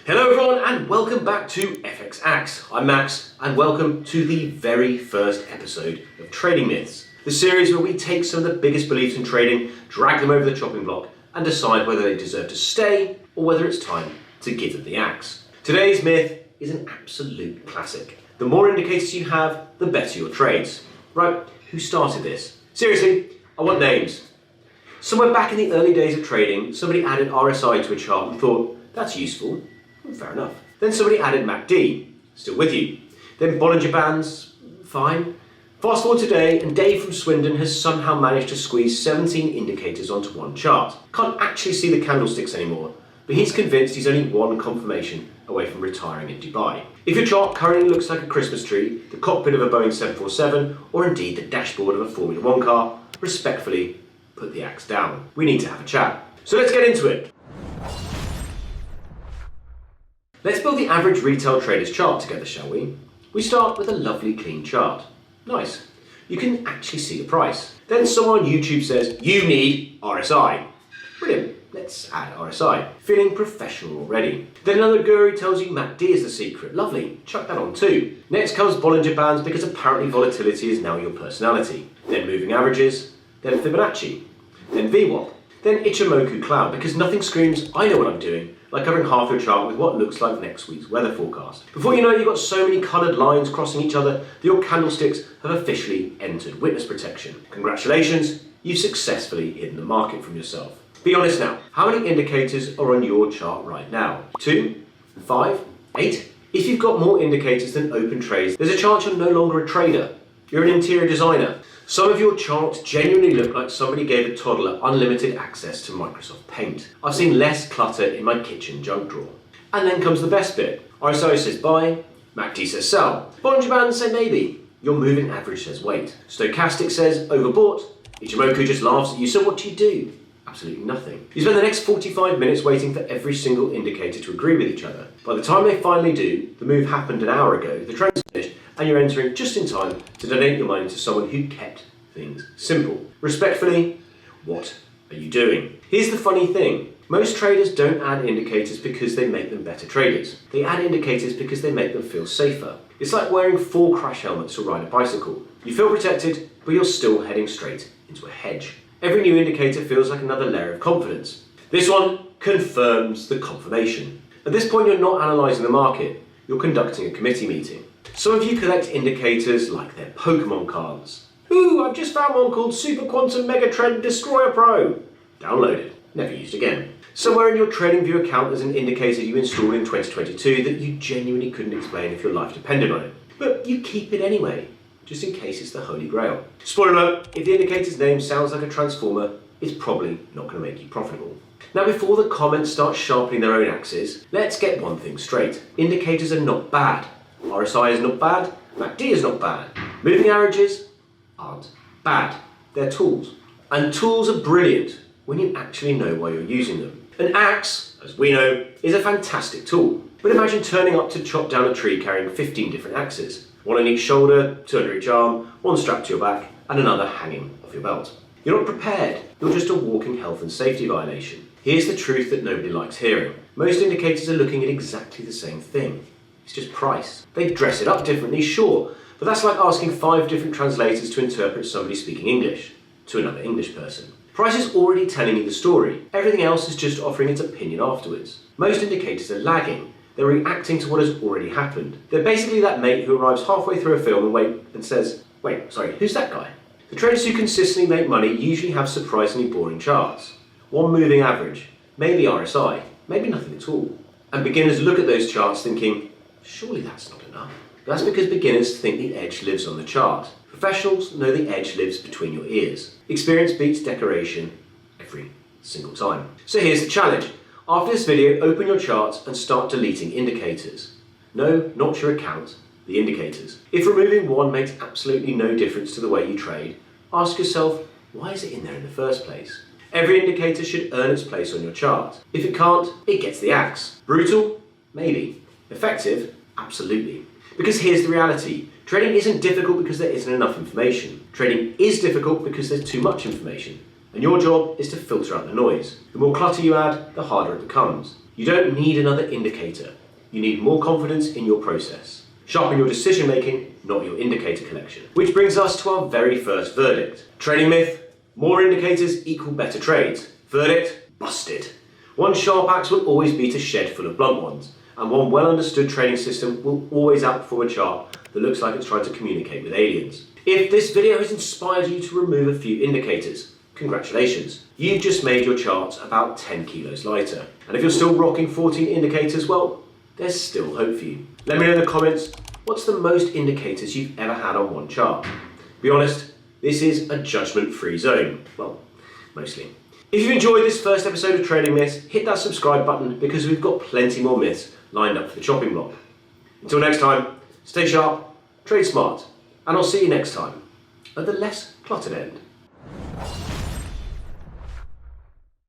Hello everyone and welcome back to FX Axe. I'm Max and welcome to the very first episode of Trading Myths, the series where we take some of the biggest beliefs in trading, drag them over the chopping block and decide whether they deserve to stay or whether it's time to give them the axe. Today's myth is an absolute classic. The more indicators you have, the better your trades. Right, who started this? Seriously, I want names. Somewhere back in the early days of trading, somebody added RSI to a chart and thought, that's useful. Well, fair enough. Then somebody added MACD, still with you. Then Bollinger Bands, fine. Fast forward today and Dave from Swindon has somehow managed to squeeze 17 indicators onto one chart. Can't actually see the candlesticks anymore, but he's convinced he's only one confirmation away from retiring in Dubai. If your chart currently looks like a Christmas tree, the cockpit of a Boeing 747, or indeed the dashboard of a Formula 1 car, respectfully, put the axe down. We need to have a chat. So let's get into it. Let's build the average retail trader's chart together, shall we? We start with a lovely clean chart. Nice. You can actually see the price. Then someone on YouTube says, you need RSI. Brilliant. Let's add RSI. Feeling professional already. Then another guru tells you MACD is the secret. Lovely. Chuck that on too. Next comes Bollinger Bands because apparently volatility is now your personality. Then moving averages. Then Fibonacci. Then VWAP. Then Ichimoku Cloud because nothing screams, I know what I'm doing, like covering half your chart with what looks like next week's weather forecast. Before you know it, you've got so many coloured lines crossing each other that your candlesticks have officially entered witness protection. Congratulations, you've successfully hidden the market from yourself. Be honest now, how many indicators are on your chart right now? 2? 5? 8? If you've got more indicators than open trades, there's a chance you're no longer a trader. You're an interior designer. Some of your charts genuinely look like somebody gave a toddler unlimited access to Microsoft Paint. I've seen less clutter in my kitchen junk drawer. And then comes the best bit. RSI says buy, MACD says sell. Bollinger Bands say maybe. Your moving average says wait. Stochastic says overbought. Ichimoku just laughs at you, so what do? Absolutely nothing. You spend the next 45 minutes waiting for every single indicator to agree with each other. By the time they finally do, the move happened an hour ago, the trade's finished, and you're entering just in time to donate your money to someone who kept things simple. Respectfully, what are you doing? Here's the funny thing. Most traders don't add indicators because they make them better traders. They add indicators because they make them feel safer. It's like wearing 4 crash helmets to ride a bicycle. You feel protected, but you're still heading straight into a hedge. Every new indicator feels like another layer of confidence. This one confirms the confirmation. At this point, you're not analysing the market. You're conducting a committee meeting. Some of you collect indicators like they're Pokemon cards. Ooh, I've just found one called Super Quantum Megatrend Destroyer Pro. Downloaded, never used again. Somewhere in your TradingView account there's an indicator you installed in 2022 that you genuinely couldn't explain if your life depended on it. But you keep it anyway, just in case it's the Holy Grail. Spoiler alert, if the indicator's name sounds like a transformer, it's probably not going to make you profitable. Now before the comments start sharpening their own axes, let's get one thing straight. Indicators are not bad. RSI is not bad, MACD is not bad. Moving averages aren't bad. They're tools. And tools are brilliant when you actually know why you're using them. An axe, as we know, is a fantastic tool. But imagine turning up to chop down a tree carrying 15 different axes. One on each shoulder, 2 under each arm, one strapped to your back, and another hanging off your belt. You're not prepared. You're just a walking health and safety violation. Here's the truth that nobody likes hearing. Most indicators are looking at exactly the same thing. It's just price. They dress it up differently, sure, but that's like asking 5 different translators to interpret somebody speaking English to another English person. Price is already telling you the story. Everything else is just offering its opinion afterwards. Most indicators are lagging. They're reacting to what has already happened. They're basically that mate who arrives halfway through a film and says, wait, sorry, who's that guy? The traders who consistently make money usually have surprisingly boring charts. One moving average, maybe RSI, maybe nothing at all. And beginners look at those charts thinking, surely that's not enough. That's because beginners think the edge lives on the chart. Professionals know the edge lives between your ears. Experience beats decoration every single time. So here's the challenge. After this video, open your charts and start deleting indicators. No, not your account, the indicators. If removing one makes absolutely no difference to the way you trade, ask yourself, why is it in there in the first place? Every indicator should earn its place on your chart. If it can't, it gets the axe. Brutal? Maybe. Effective? Absolutely. Because here's the reality. Trading isn't difficult because there isn't enough information. Trading is difficult because there's too much information. And your job is to filter out the noise. The more clutter you add, the harder it becomes. You don't need another indicator. You need more confidence in your process. Sharpen your decision making, not your indicator collection. Which brings us to our very first verdict. Trading myth, more indicators equal better trades. Verdict, busted. One sharp axe will always beat a shed full of blunt ones, and one well understood trading system will always outperform a chart that looks like it's trying to communicate with aliens. If this video has inspired you to remove a few indicators, congratulations. You've just made your charts about 10 kilos lighter. And if you're still rocking 14 indicators, well, there's still hope for you. Let me know in the comments, what's the most indicators you've ever had on one chart? Be honest, this is a judgment-free zone. Well, mostly. If you've enjoyed this first episode of Trading Myths, hit that subscribe button because we've got plenty more myths lined up for the chopping block. Until next time, stay sharp, trade smart, and I'll see you next time at the less cluttered end.